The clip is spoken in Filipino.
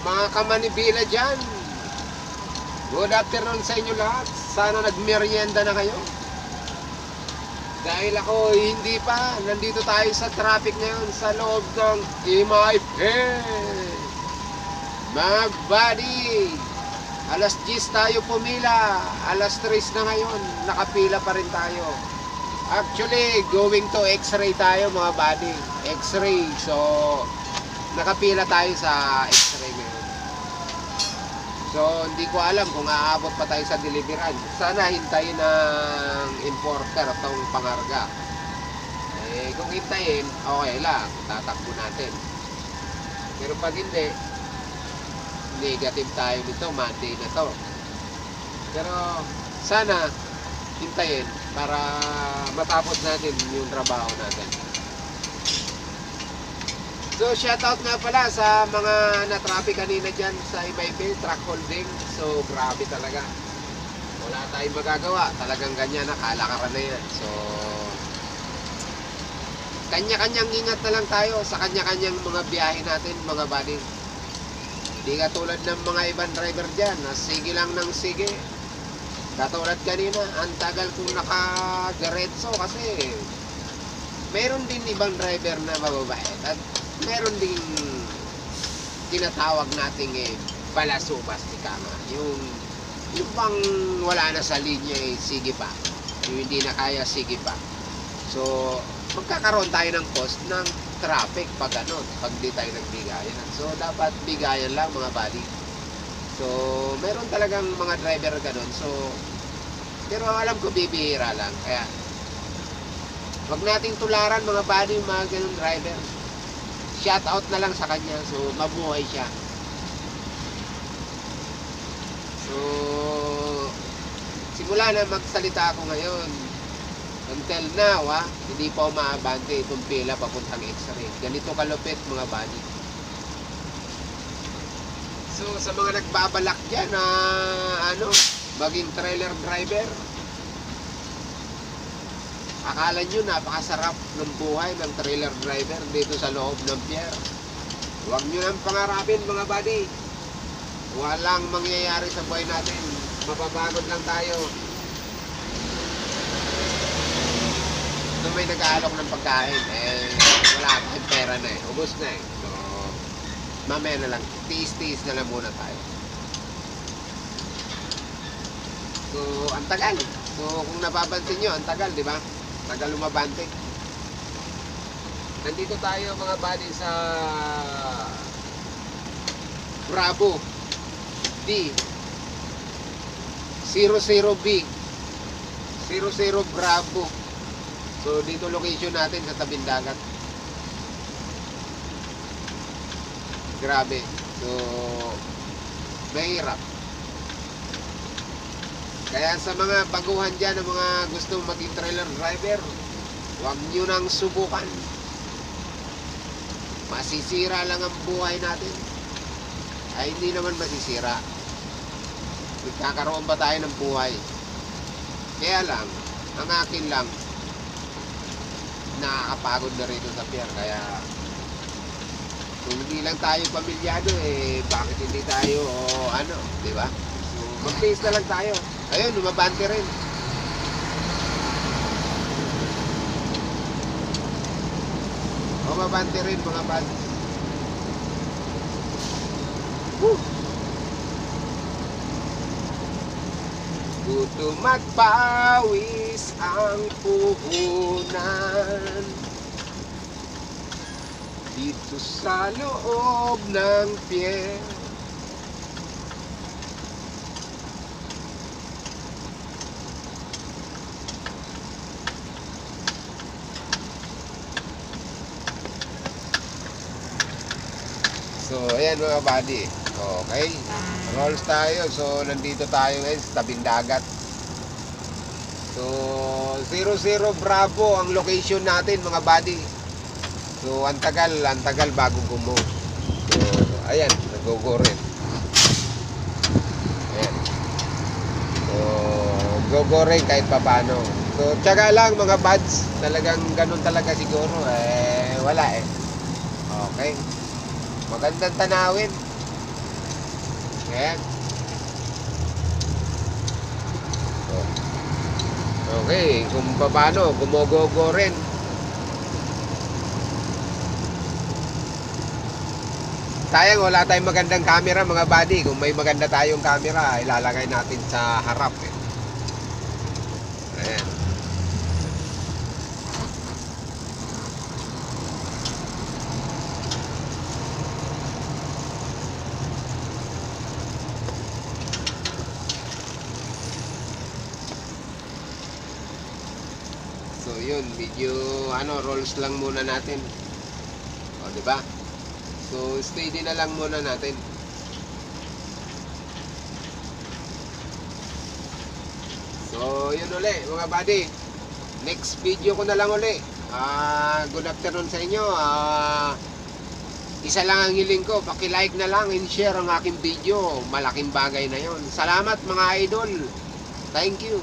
mga kamanibila dyan, good afternoon sa inyo lahat. Sana nagmerienda na kayo. Dahil ako hindi pa, nandito tayo sa traffic ngayon sa loob ng MIP. Mga buddy, alas 10 tayo pumila, alas 3 na ngayon, nakapila pa rin tayo. Actually, going to X-ray tayo mga buddy, X-ray. So, nakapila tayo sa X-ray ngayon. So, hindi ko alam kung aabot pa tayo sa deliveran. Sana hintayin ng importer itong pangarga. Eh, kung hintayin, okay lang. Tatakbo natin. Pero pag hindi, negative tayo nito. Monday na to. Pero, sana hintayin para matapos natin yung trabaho natin. So, shoutout nga pala sa mga na-traffic kanina dyan sa MIP, truck holding. So, grabe talaga. Wala tayong magagawa. Talagang ganyan, nakalakaran na yan. So, kanya-kanyang ingat na lang tayo sa kanya-kanyang mga biyahe natin, mga buddy. Hindi katulad ng mga ibang driver dyan, na sige lang ng sige. Katulad kanina, ang tagal kong nakadiretso kasi meron din ibang driver na mababait. At meron ding tinatawag nating balasubas, ika nga. Yung bang wala na sa linya, sige pa. Yung hindi na kaya, sige pa. So, magkakaroon tayo ng cost ng traffic pag ganun, pag di tayo nagbigayan. So, dapat bigayan lang mga buddy. So, meron talagang mga driver ganun. So, pero alam ko bibihira lang. Kaya, wag nating tularan mga buddy, mga ganun driver. Shout out na lang sa kanya. So, mabuhay siya. So, simula na magsalita ako ngayon. Until now, hindi pa umaabante itong pila papuntang X-ray. Ganito kalupit mga buddy. So, sa mga nagbabalak dyan na maging trailer driver, akala nyo napakasarap ng buhay ng trailer driver dito sa loob ng pier. Huwag nyo nang pangarapin mga buddy. Walang mangyayari sa buhay natin. Mapapagod lang tayo. Nung may nag-aalok ng pagkain, wala tayong pera na ubos na So, mamaya na lang. Tiis-tiis na lang muna tayo. So, ang tagal. So, kung napapansin nyo, ang tagal, di ba? Tagal lumabante. Nandito tayo mga buddy sa Bravo D 00B 00 Bravo. So dito location natin sa tabing dagat. Grabe. So mahirap. Kaya sa mga baguhan dyan, ng mga gustong maging trailer driver, huwag nyo nang subukan. Masisira lang ang buhay natin. Ay hindi naman masisira. Magkakaroon ba tayo ng buhay? Kaya lang, ang akin lang, nakakapagod na rito sa pier. Kaya kung hindi lang tayo pamilyado, bakit hindi tayo di ba? So, mag-face na lang tayo. Ayun, lumabante rin. Lumabante rin mga bad. Gutom at pawis ang puhunan dito sa loob ng pier. So, ayan mga buddy. Okay. Rolls tayo. So, nandito tayo ngayon sa tabing dagat. So, 00 Bravo ang location natin mga buddy. So, ang tagal bago gumo. So, ayan. Nag-go rin. Ayan. So, go rin kahit papano. So, tsaga lang mga buds. Talagang ganun talaga siguro. Wala Okay. Magandang tanawin. Ayan. Okay, kung paano, gumogogo rin. Sayang, wala tayong magandang camera mga buddy. Kung may maganda tayong camera, ilalagay natin sa harap eh. Ayan. So yun, medyo rolls lang muna natin. O, di ba? So steady na lang muna natin. So yun uli mga buddy. Next video ko na lang uli. Good afternoon sa inyo. Isa lang ang hiling ko, paki-like na lang and share ang aking video. Malaking bagay na yon. Salamat mga idol. Thank you.